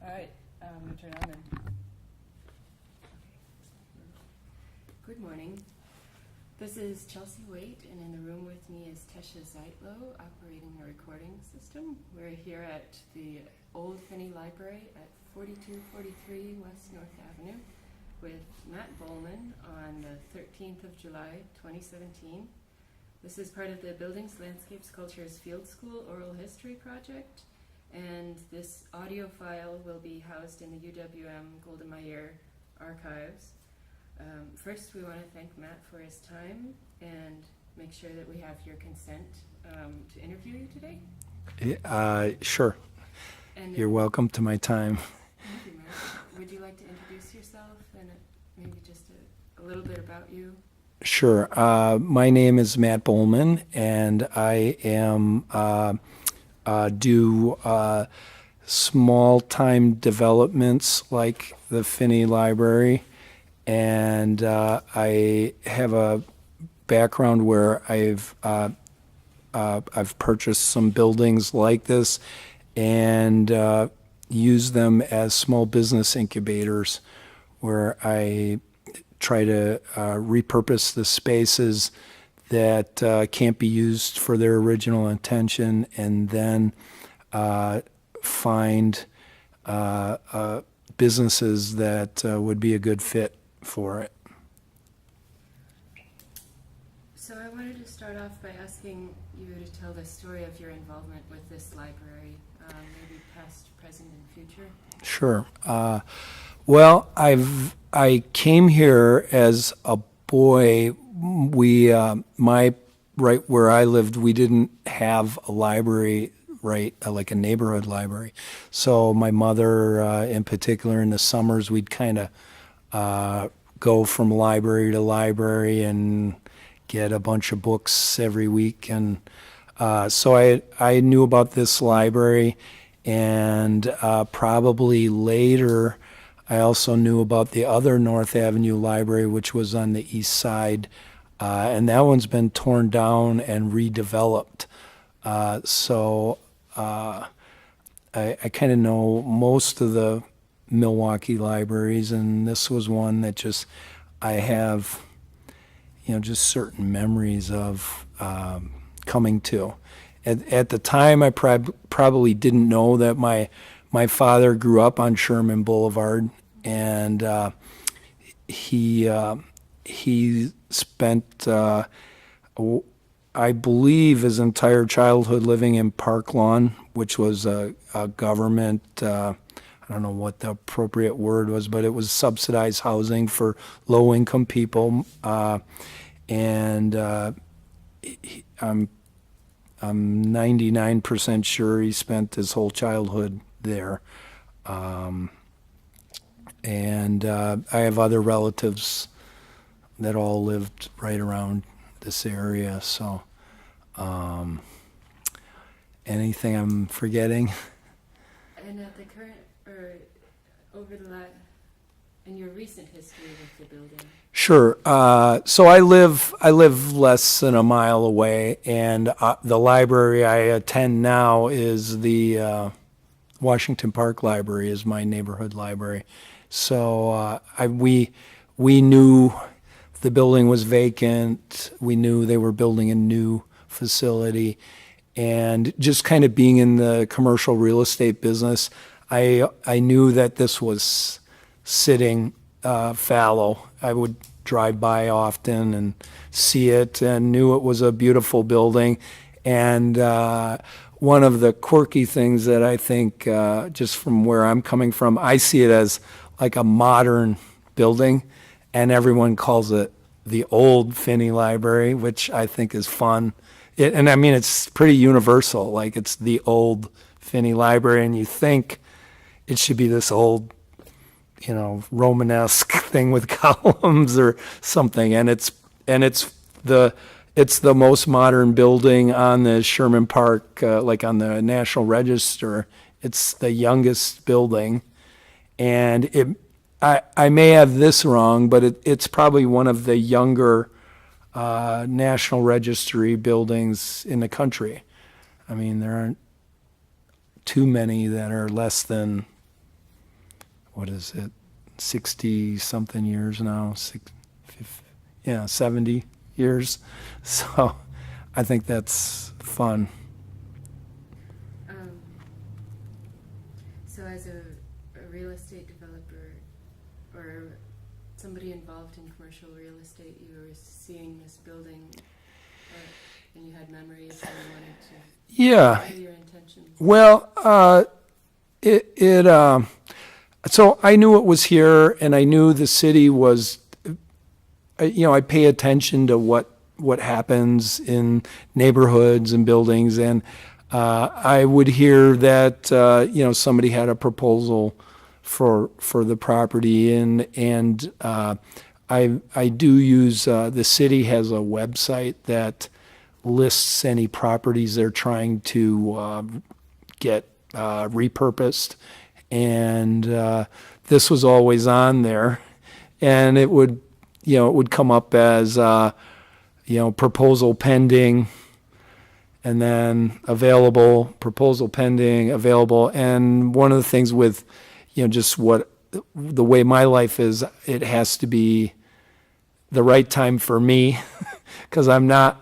All right, I'm going to turn on then. Good morning. This is Chelsea Waite, and in the room with me is Tesha Zeitlow, operating the recording system. We're here at the Old Finney Library at 4243 West North Avenue with Matt Bohlmann on the 13th of July, 2017. This is part of the Buildings, Landscapes, Cultures Field School Oral History Project, and this audio file will be housed in the UWM Golda Meir archives. First, we want to thank Matt for his time and make sure that we have your consent to interview you today. Sure. And You're welcome to my time. Thank you, Matt. Would you like to introduce yourself and maybe just a little bit about you? Sure. My name is Matt Bohlmann, and I am do small-time developments like the Finney Library, and I have a background where I've purchased some buildings like this and used them as small business incubators, where I try to repurpose the spaces that can't be used for their original intention, and then find businesses that would be a good fit for it. So I wanted to start off by asking you to tell the story of your involvement with this library, maybe past, present, and future. Sure. Well, I came here as a boy. We right where I lived, we didn't have a library, like a neighborhood library. So my mother, in particular, in the summers, we'd kind of go from library to library and get a bunch of books every week. And so I knew about this library, and probably later I also knew about the other North Avenue Library, which was on the east side, and that one's been torn down and redeveloped. So I kind of know most of the Milwaukee libraries, and this was one that just I have, just certain memories of coming to. At the time, I probably didn't know that my father grew up on Sherman Boulevard, and he spent, I believe, his entire childhood living in Park Lawn, which was a government, I don't know what the appropriate word was, but it was subsidized housing for low-income people, and I'm 99% sure he spent his whole childhood there. And I have other relatives that all lived right around this area. So anything I'm forgetting? And at the current, or over the last, in your recent history with the building? Sure. So I live less than a mile away, and the library I attend now is the Washington Park Library, is my neighborhood library. So we knew the building was vacant. We knew they were building a new facility, and just kind of being in the commercial real estate business, I knew that this was sitting fallow. I would drive by often and see it, and knew it was a beautiful building. And one of the quirky things that I think, just from where I'm coming from, I see it as like a modern building, and everyone calls it the old Finney Library, which I think is fun. And I mean, it's pretty universal. Like, it's the old Finney Library, and you think it should be this old, Romanesque thing with columns or something, and it's the most modern building on the Sherman Park, like on the National Register. It's the youngest building, and I may have this wrong, but it's probably one of the younger National Registry buildings in the country. I mean, there aren't too many that are less than what is it, 60 something years now, 70 years. So I think that's fun. So as a real estate developer or somebody involved in commercial real estate, you were seeing this building and you had memories and you wanted to Yeah. know your intentions. Well, so I knew it was here, and I knew the city was, I pay attention to what happens in neighborhoods and buildings, and I would hear that, somebody had a proposal for the property, and I do use, the city has a website that lists any properties they're trying to get repurposed, and this was always on there, and it would come up as proposal pending, and then available, proposal pending, available. And one of the things with just the way my life is, it has to be the right time for me because I'm not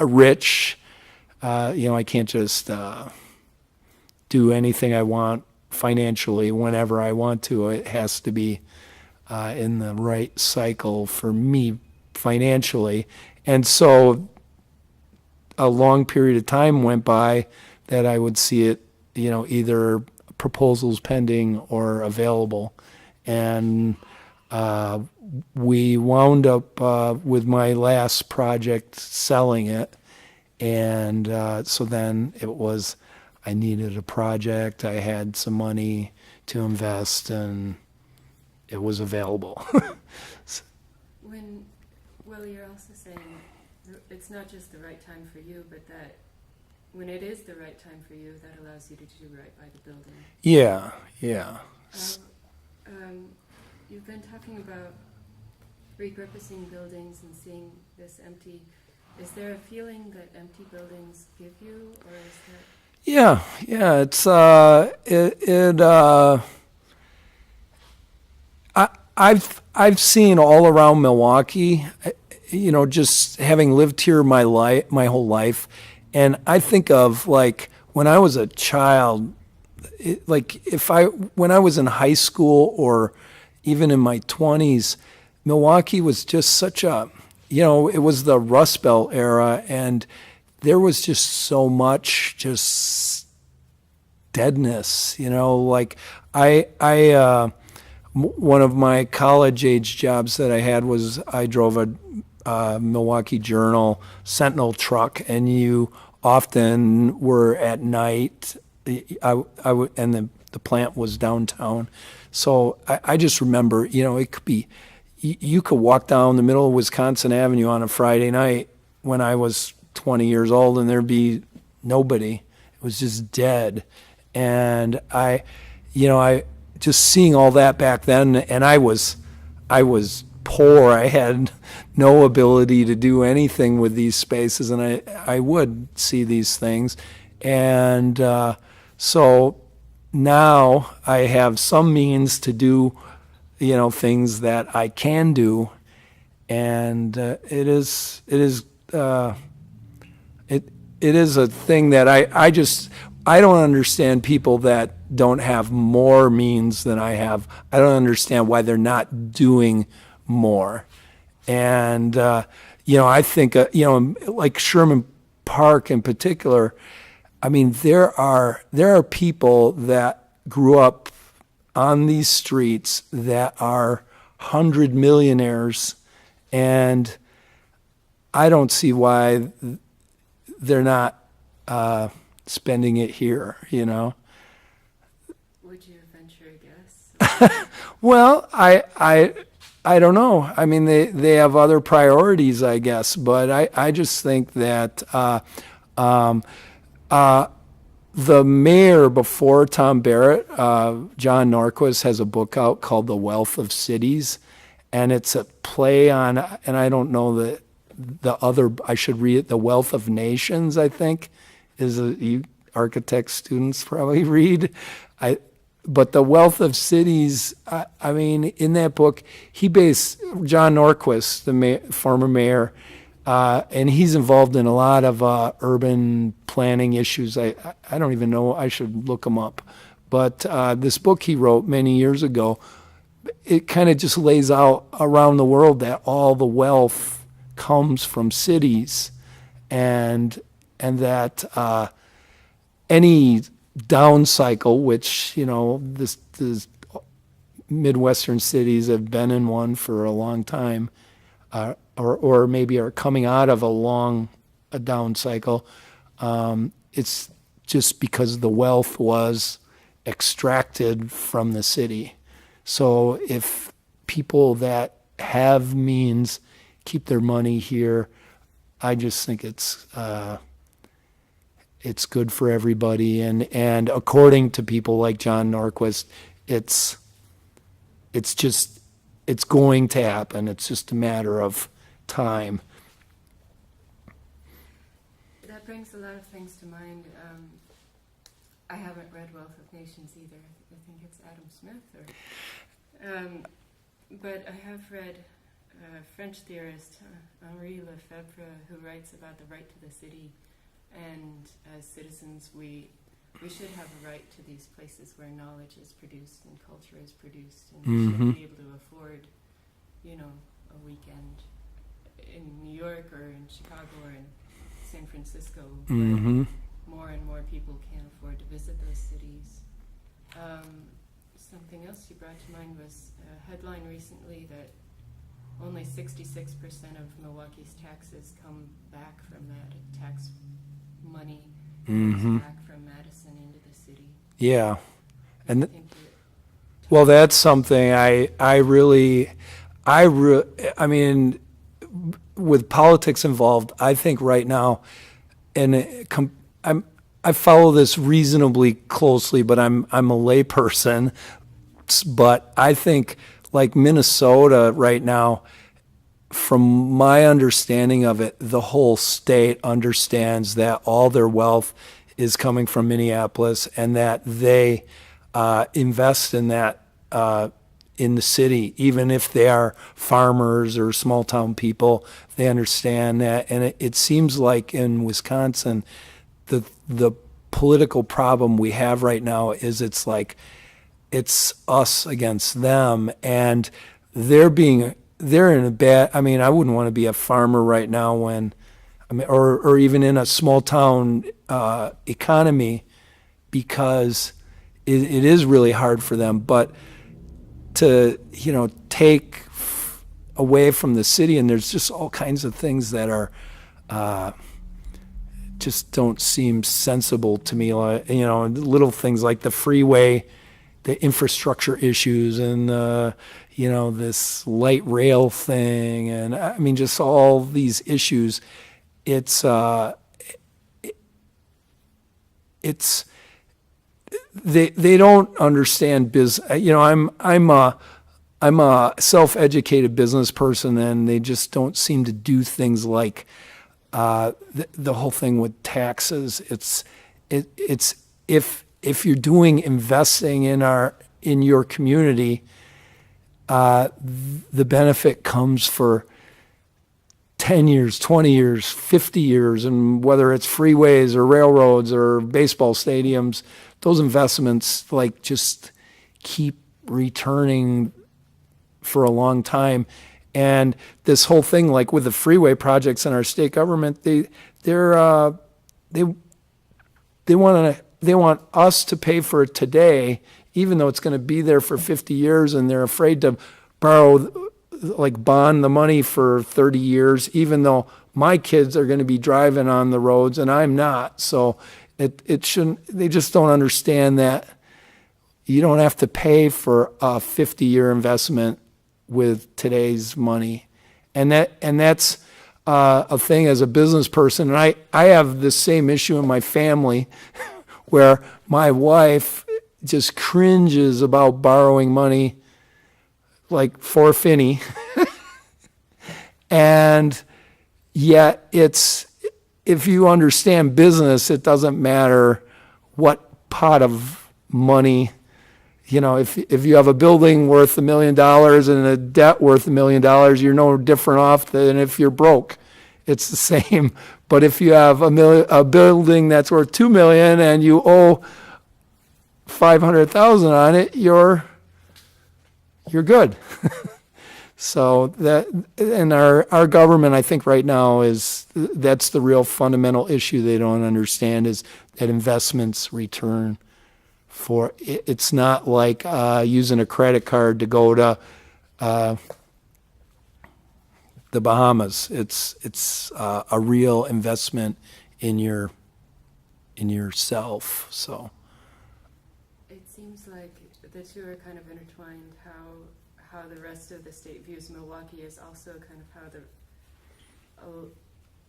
rich. I can't just do anything I want financially whenever I want to. It has to be in the right cycle for me financially. And so a long period of time went by that I would see it, either proposals pending or available. And we wound up with my last project selling it. And so then it was, I needed a project, I had some money to invest, and it was available. Well, you're also saying it's not just the right time for you, but that when it is the right time for you, that allows you to do right by the building. Yeah. You've been talking about repurposing buildings and seeing this empty. Is there a feeling that empty buildings give you, or is that? Yeah, it's I've seen all around Milwaukee, just having lived here my whole life, and I think of like when I was a child, when I was in high school or even in my 20s, Milwaukee was just such a, it was the Rust Belt era, and there was just so much just deadness, like one of my college age jobs that I had was I drove a Milwaukee Journal Sentinel truck, and you often were at night. And the plant was downtown, so I just remember, it could be, you could walk down the middle of Wisconsin Avenue on a Friday night when I was 20 years old, and there'd be nobody. It was just dead, and I just seeing all that back then, and I was poor. I had no ability to do anything with these spaces, and I would see these things. And so now I have some means to do, things that I can do, and it is a thing that I don't understand people that don't have more means than I have. I don't understand why they're not doing more. And, I think, like Sherman Park in particular, I mean, there are people that grew up on these streets that are 100 millionaires, and I don't see why they're not spending it here, Would you venture a guess? Well, I don't know. I mean, they have other priorities, I guess, but I just think that the mayor before Tom Barrett, John Norquist, has a book out called The Wealth of Cities, and it's a play on, and I don't know the other, I should read it, The Wealth of Nations, I think, is you architect students probably read. but the wealth of cities, I mean, in that book, he based John Norquist, the former mayor, and he's involved in a lot of urban planning issues. I don't even know. I should look him up. But this book he wrote many years ago, it kind of just lays out around the world that all the wealth comes from cities, and that any down cycle, which this Midwestern cities have been in one for a long time, or maybe are coming out of a down cycle. It's just because the wealth was extracted from the city. So if people that have means keep their money here, I just think it's good for everybody. And according to people like John Norquist, it's going to happen. It's just a matter of time. That brings a lot of things to mind. I haven't read Wealth of Nations either. I think it's Adam Smith. But I have read French theorist Henri Lefebvre, who writes about the right to the city. And as citizens, we should have a right to these places where knowledge is produced and culture is produced, and we should be able to afford, a weekend in New York or in Chicago or in San Francisco. But more and more people can't afford to visit those cities. Something else you brought to mind was a headline recently that only 66% of Milwaukee's taxes come back from that tax money comes back from Madison into the city. Yeah. Well, that's something I mean, with politics involved, I think right now, and I follow this reasonably closely, but I'm a layperson. But I think like Minnesota right now, from my understanding of it, the whole state understands that all their wealth is coming from Minneapolis, and that they invest in that in the city, even if they are farmers or small town people. They understand that, and it seems like in Wisconsin, the political problem we have right now is it's us against them, and they're in a bad. I mean, I wouldn't want to be a farmer right now or even in a small town economy, because it is really hard for them. But to take away from the city, and there's just all kinds of things that are just don't seem sensible to me. Little things like the freeway, the infrastructure issues, and this light rail thing, and I mean just all these issues. It's they don't understand business. I'm a self-educated business person, and they just don't seem to do things like the whole thing with taxes. It's if you're doing investing in your community, the benefit comes for 10 years, 20 years, 50 years, and whether it's freeways or railroads or baseball stadiums, those investments just keep returning for a long time. And this whole thing, like with the freeway projects in our state government, they want us to pay for it today, even though it's going to be there for 50 years, and they're afraid to bond the money for 30 years, even though my kids are going to be driving on the roads and I'm not. So it shouldn't. They just don't understand that you don't have to pay for a 50-year investment with today's money, and that's a thing as a business person. And I have the same issue in my family, where my wife just cringes about borrowing money for a finny. And yet if you understand business, it doesn't matter what pot of money, if you have a building worth $1 million and a debt worth $1 million, you're no different off than if you're broke. It's the same. But if you have a building that's worth $2 million and you owe $500,000 on it, you're good. So and our government, I think right now that's the real fundamental issue they don't understand, is that investments return. It's not like using a credit card to go to the Bahamas. It's a real investment in yourself. So it seems like the two are kind of intertwined. How the rest of the state views Milwaukee is also kind of how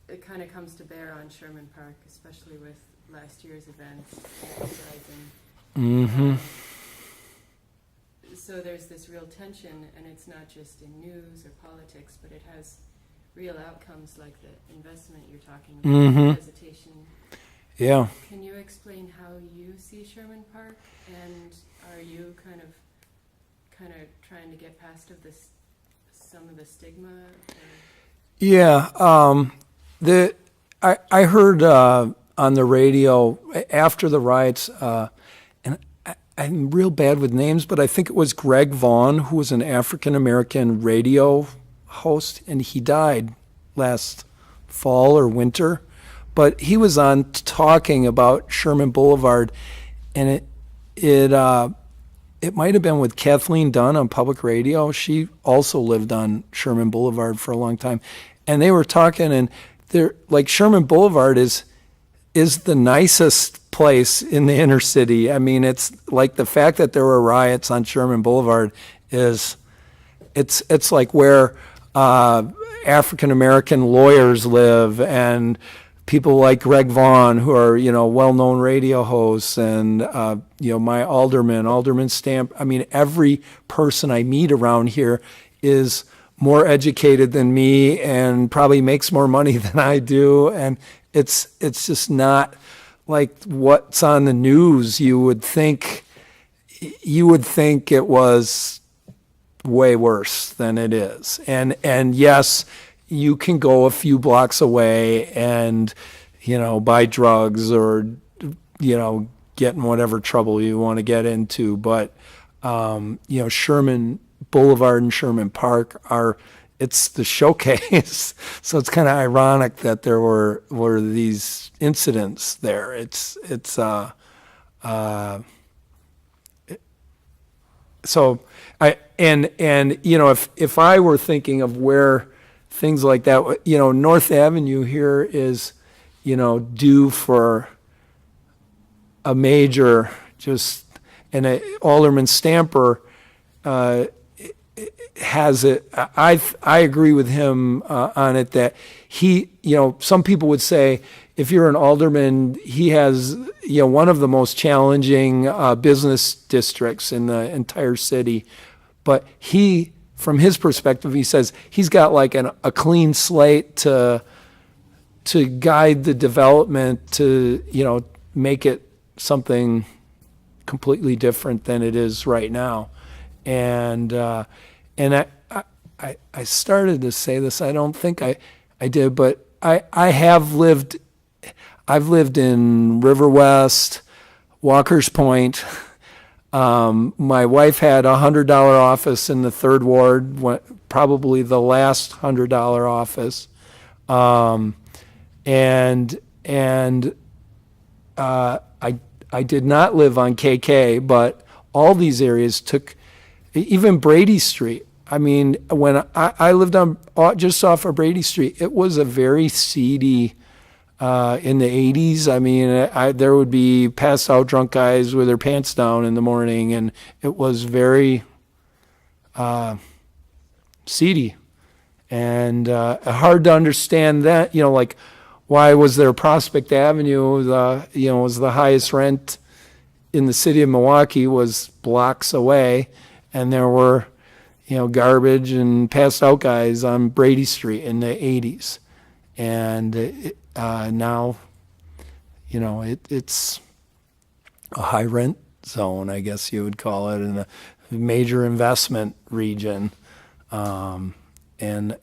it kind of comes to bear on Sherman Park, especially with last year's events, uprising. Mm-hmm. So there's this real tension, and it's not just in news or politics, but it has real outcomes like the investment you're talking about, Mm-hmm. hesitation. Yeah. Can you explain how you see Sherman Park, and are you kind of trying to get past some of the stigma? Yeah. I heard on the radio after the riots, and I'm real bad with names, but I think it was Greg Vaughn, who was an African-American radio host, and he died last fall or winter. But he was on talking about Sherman Boulevard, and it might have been with Kathleen Dunn on public radio. She also lived on Sherman Boulevard for a long time. And they were talking, and they're like, Sherman Boulevard is the nicest place in the inner city. I mean, it's like the fact that there were riots on Sherman Boulevard it's like where African American lawyers live, and people like Greg Vaughn, who are, well-known radio hosts, and, my Alderman Stamp. I mean, every person I meet around here is more educated than me and probably makes more money than I do. And it's just not like what's on the news. You would think it was way worse than it is. And yes, you can go a few blocks away and, buy drugs or, get in whatever trouble you want to get into. But, Sherman Boulevard and Sherman Park it's the showcase. So it's kind of ironic that there were these incidents there. So if I were thinking of where things like that, North Avenue here is, due for a major and Alderman Stamper has it. I agree with him on it that he, some people would say if you're an alderman, he has, one of the most challenging business districts in the entire city. But from his perspective, he says he's got like a clean slate to guide the development to, make it something completely different than it is right now. And I started to say this. I don't think I did, but I've lived in River West, Walker's Point. My wife had a $100 office in the 3rd Ward, probably the last $100 office. I did not live on KK, but all these areas took, even Brady Street. I mean, when I lived on just off of Brady Street, it was a very seedy in the 80s. I mean, there would be passed out drunk guys with their pants down in the morning, and it was very seedy and hard to understand that. Like, why was there Prospect Avenue? Was the highest rent in the city of Milwaukee, was blocks away, and there were, garbage and passed out guys on Brady Street in the 80s. And now, it's a high rent zone, I guess you would call it, in a major investment region, and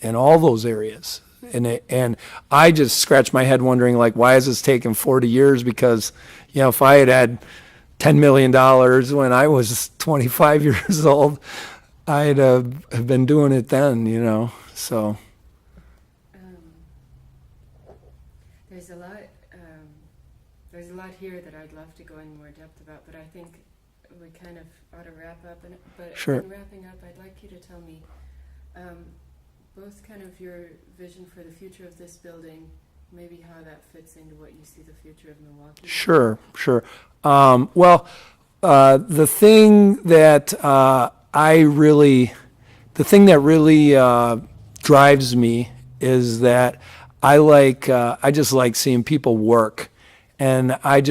all those areas. And I just scratch my head wondering, like, why is this taking 40 years? Because, if I had $10 million when I was 25 years old, I'd have been doing it then, so. There's a lot. There's a lot here that I'd love to go in more depth about, but I think we kind of ought to wrap up. But Sure. in wrapping up, I'd like you to tell me both kind of your vision for the future of this building, maybe how that fits into what you see the future of Milwaukee. Sure. Well, the thing that really drives me is that I just like seeing people work, and I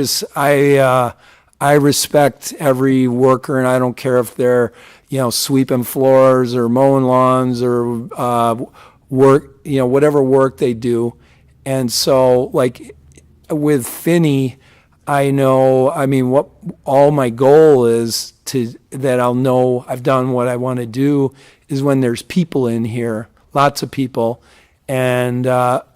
respect every worker, and I don't care if they're sweeping floors or mowing lawns or work, whatever work they do. And so, like, with Finney, what all my goal is that I'll know I've done what I want to do is when there's people in here, lots of people, and a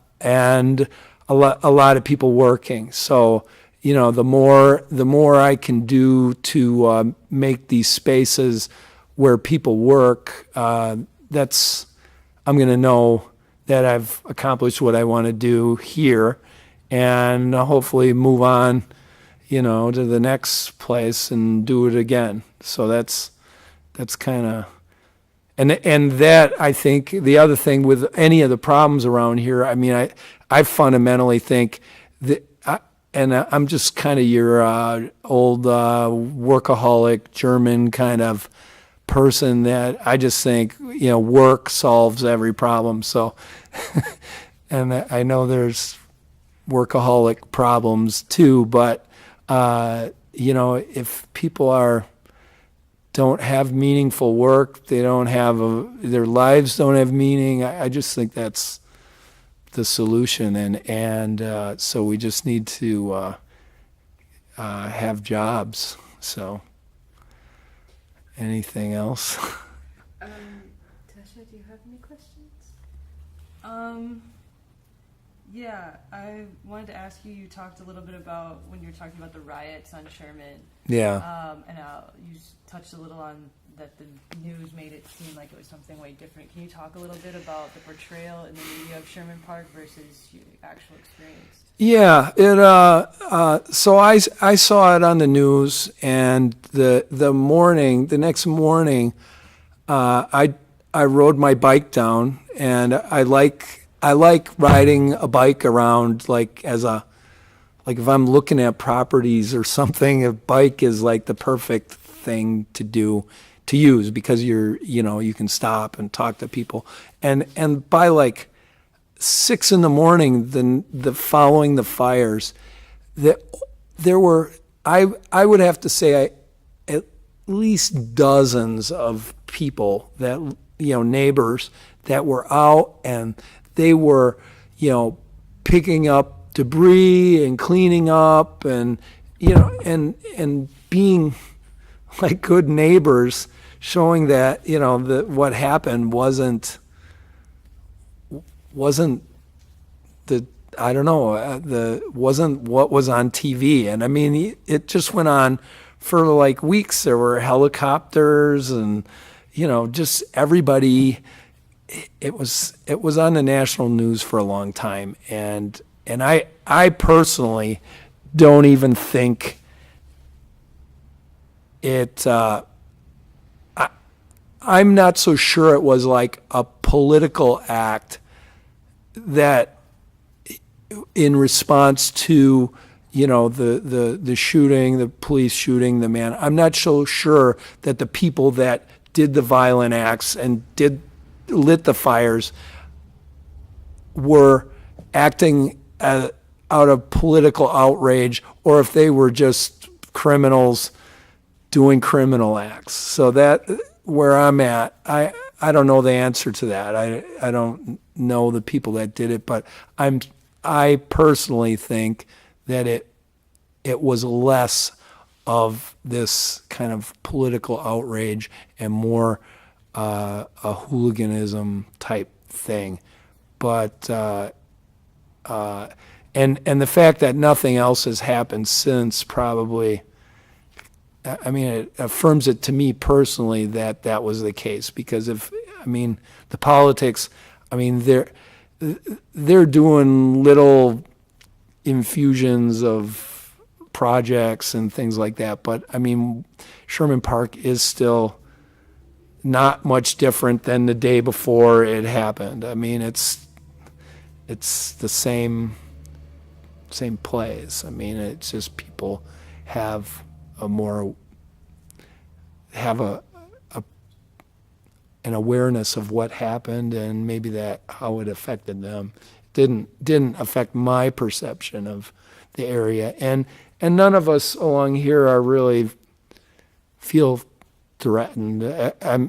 lot of people working. So, the more I can do to make these spaces where people work, I'm going to know that I've accomplished what I want to do here, and hopefully move on, to the next place and do it again. So that's kind of, and that, I think, the other thing with any of the problems around here, I fundamentally think that, and I'm just kind of your old workaholic German kind of person, that I just think, work solves every problem. So, and I know there's workaholic problems too, but if people don't have meaningful work, they don't have their lives don't have meaning. I just think that's the solution, and so we just need to have jobs. So, anything else? Tasha, do you have any questions? Yeah, I wanted to ask you, you talked a little bit about when you were talking about the riots on Sherman. Yeah. And you touched a little on that the news made it seem like it was something way different. Can you talk a little bit about the portrayal in the media of Sherman Park versus your actual experience? Yeah, so I saw it on the news, and the next morning, I rode my bike down, and I like riding a bike around, like if I'm looking at properties or something, a bike is like the perfect thing to use, because you can stop and talk to people, and by like 6 a.m, the following the fires, there were, I would have to say, at least dozens of people that, neighbors that were out, and they were, picking up debris and cleaning up, and and being like good neighbors, showing that what happened wasn't wasn't what was on TV. And it just went on for like weeks. There were helicopters, and just everybody. It was on the national news for a long time, and I personally don't even think it. I'm not so sure it was like a political act that, in response to the shooting, the police shooting the man. I'm not so sure that the people that did the violent acts and lit the fires were acting out of political outrage, or if they were just criminals doing criminal acts. So that, where I'm at, I don't know the answer to that. I don't know the people that did it, but I personally think that it was less of this kind of political outrage and more a hooliganism type thing. But and the fact that nothing else has happened since probably, I mean, it affirms it to me personally that that was the case. Because the politics, I mean, they're doing little infusions of projects and things like that. But I mean, Sherman Park is still not much different than the day before it happened. I mean, it's the same plays. I mean, it's just people have an awareness of what happened and maybe that how it affected them. Didn't affect my perception of the area, and none of us along here are really feel threatened. I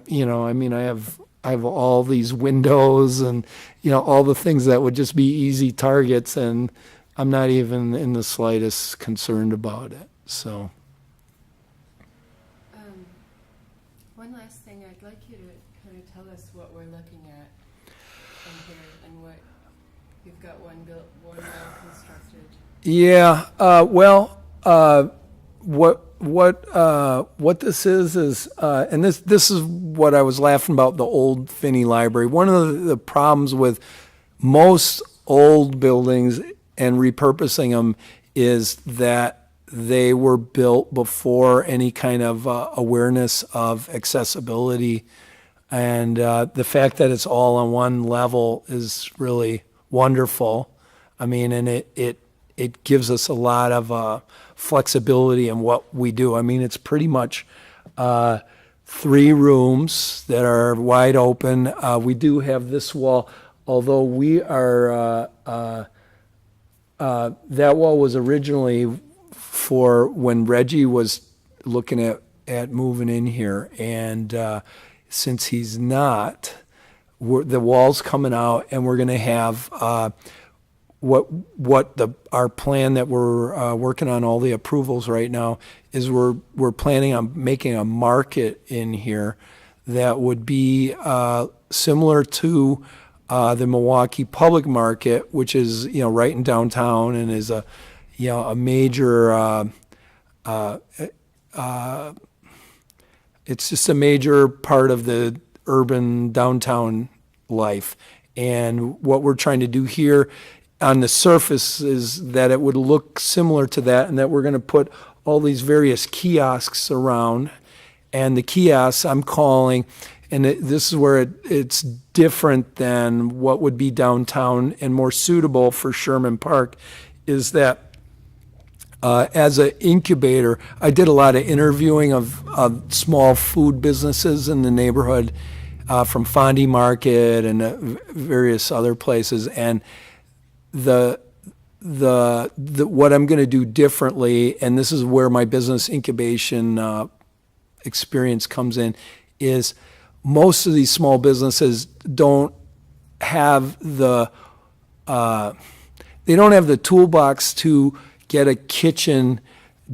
have all these windows and all the things that would just be easy targets, and I'm not even in the slightest concerned about it. So. One last thing, I'd like you to kind of tell us what we're looking at in here and what you've got one well constructed. Yeah. What this is, and this is what I was laughing about, the old Finney Library. One of the problems with most old buildings and repurposing them is that they were built before any kind of awareness of accessibility, and the fact that it's all on one level is really wonderful. I mean, and it gives us a lot of flexibility in what we do. I mean, it's pretty much 3 rooms that are wide open. We do have this wall, although we are, that wall was originally for when Reggie was looking at moving in here. And since he's not, the wall's coming out, and we're going to have our plan that we're working on, all the approvals right now, is we're planning on making a market in here that would be similar to the Milwaukee Public Market, which is right in downtown and is a major. It's just a major part of the urban downtown life, and what we're trying to do here on the surface is that it would look similar to that, and that we're going to put all these various kiosks around. And the kiosks I'm calling, and this is where it's different than what would be downtown and more suitable for Sherman Park, is that as an incubator, I did a lot of interviewing of small food businesses in the neighborhood, from Fondy Market and various other places, and the what I'm going to do differently, and this is where my business incubation experience comes in, is most of these small businesses don't have the toolbox to get a kitchen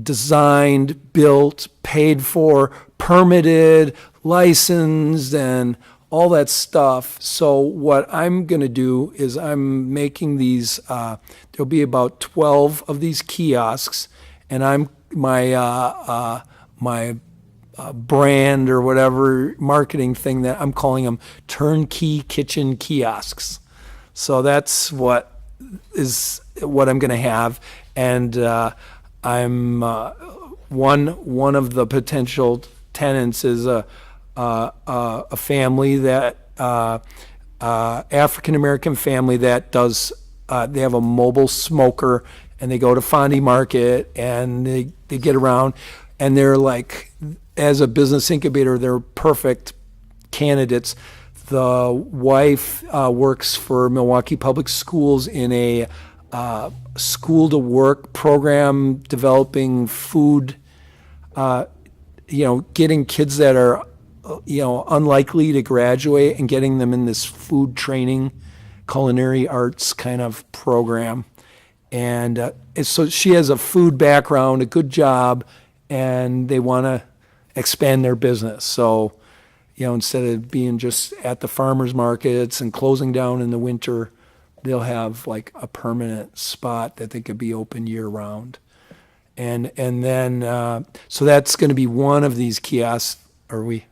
designed, built, paid for, permitted, licensed, and all that stuff. So what I'm going to do is I'm making these, there'll be about 12 of these kiosks, and my brand or whatever marketing thing that I'm calling them turnkey kitchen kiosks. So that's what I'm going to have. And I'm one of the potential tenants is a family that African American family that does. They have a mobile smoker, and they go to Fondy Market, and they get around, and they're like, as a business incubator, they're perfect candidates. The wife works for Milwaukee Public Schools in a school to work program, developing food, getting kids that are, unlikely to graduate and getting them in this food training, culinary arts kind of program. And so she has a food background, a good job, and they want to expand their business. So, instead of being just at the farmers markets and closing down in the winter, they'll have like a permanent spot that they could be open year round. And then so that's going to be one of these kiosks. Are we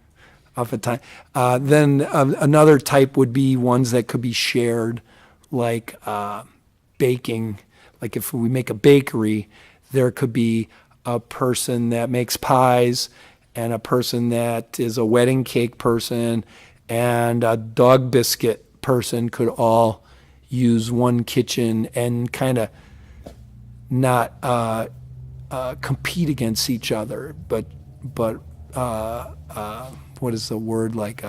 off of time? Then another type would be ones that could be shared, like baking. Like if we make a bakery, there could be a person that makes pies and a person that is a wedding cake person and a dog biscuit person could all use one kitchen and kind of not compete against each other, but what is the word, like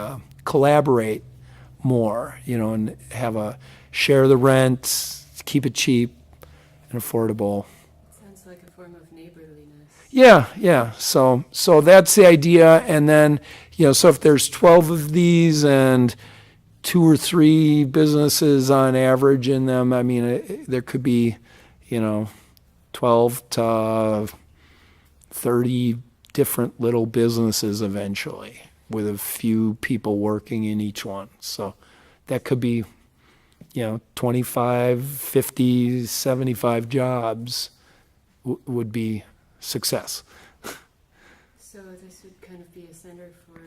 collaborate more, and have share the rent, keep it cheap and affordable. Sounds like a form of neighborliness. Yeah. So that's the idea. And then, so if there's 12 of these and 2 or 3 businesses on average in them, I mean, there could be, 12 to 30 different little businesses eventually with a few people working in each one. So that could be, 25, 50, 75 jobs would be success. So this would kind of be a center for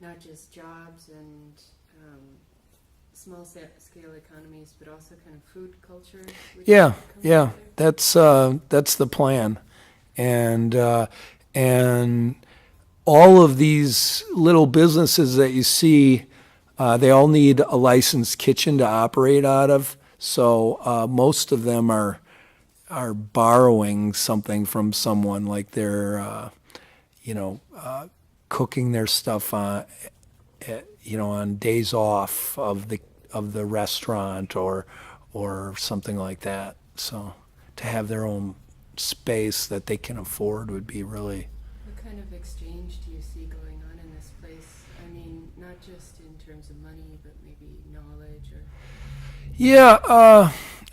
not just jobs and small-scale economies, but also kind of food culture. Yeah. That's the plan, and all of these little businesses that you see, they all need a licensed kitchen to operate out of. So most of them are borrowing something from someone, like they're cooking their stuff on days off of the restaurant or something like that. So to have their own space that they can afford would be really. What kind of exchange do you see going on in this place? I mean, not just in terms of money, but maybe knowledge or. Yeah,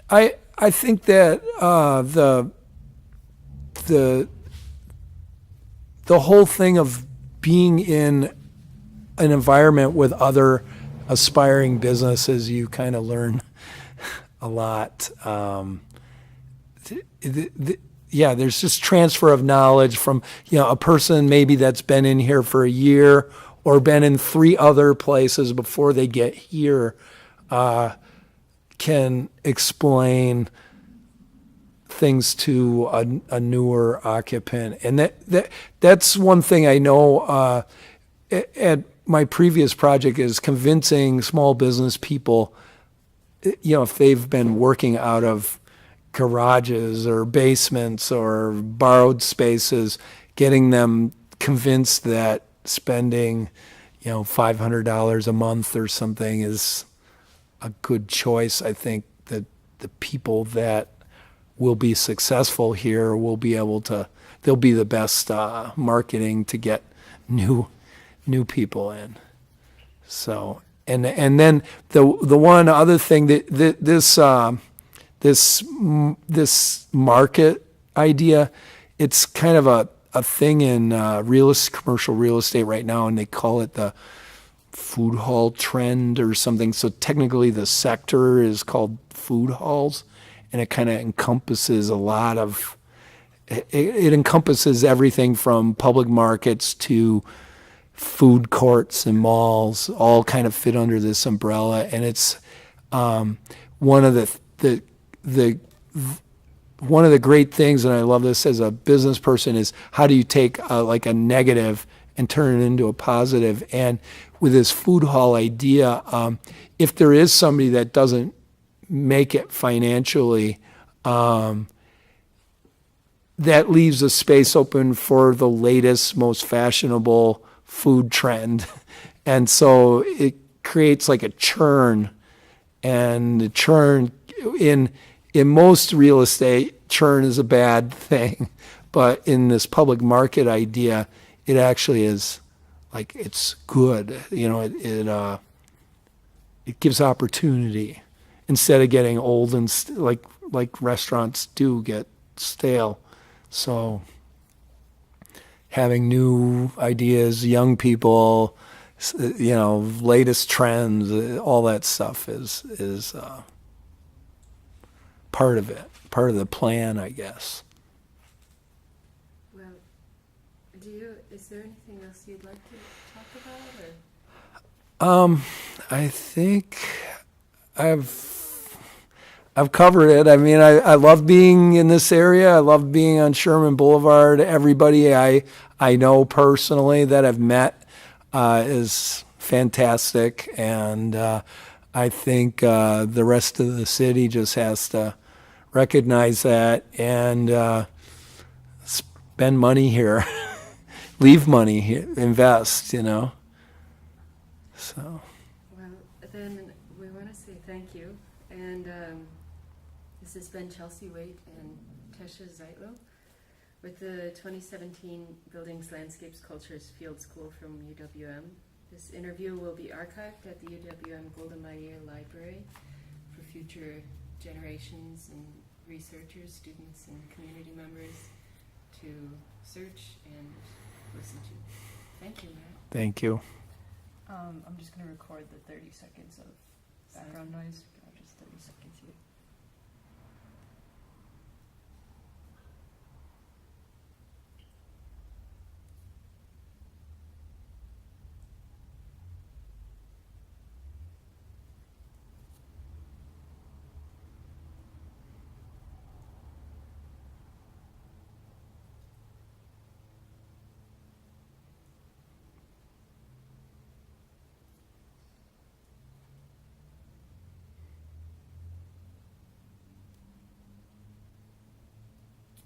I think that the whole thing of being in an environment with other aspiring businesses, you kind of learn a lot. There's just transfer of knowledge from a person maybe that's been in here for a year or been in 3 other places before they get here, can explain things to a newer occupant. And that's one thing I know at my previous project is convincing small business people, if they've been working out of garages or basements or borrowed spaces, getting them convinced that spending, $500 a month or something is a good choice. I think that the people that will be successful here will be able to, they'll be the best marketing to get new people in. So, and then the one other thing that this market idea, it's kind of a thing in commercial real estate right now, and they call it the food hall trend or something. So technically the sector is called food halls, and it kind of encompasses a lot of, it encompasses everything from public markets to food courts and malls, all kind of fit under this umbrella. And it's one of the great things, and I love this as a business person, is how do you take like a negative and turn it into a positive? And with this food hall idea, if there is somebody that doesn't make it financially, that leaves a space open for the latest, most fashionable food trend. And so it creates like a churn, and the churn in most real estate, churn is a bad thing, but in this public market idea, it actually is like, it's good. It gives opportunity instead of getting old and like restaurants do get stale. So having new ideas, young people, latest trends, all that stuff is part of it, part of the plan, I guess. Well, is there anything else you'd like to talk about? I think I've covered it. I mean, I love being in this area. I love being on Sherman Boulevard. Everybody I know personally that I've met is fantastic, and I think the rest of the city just has to recognize that and spend money here, leave money here, invest. So. Well, then we want to say thank you. And this has been Chelsea Waite and Tesha Zeitlo with the 2017 Buildings, Landscapes, Cultures Field School from UWM. This interview will be archived at the UWM Golda Meir Library for future generations and researchers, students, and community members to search and listen to. Thank you, Matt. Thank you. I'm just going to record the 30 seconds of background noise. Just 30 seconds here.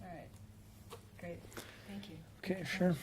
All right. Great. Thank you. Okay, sure.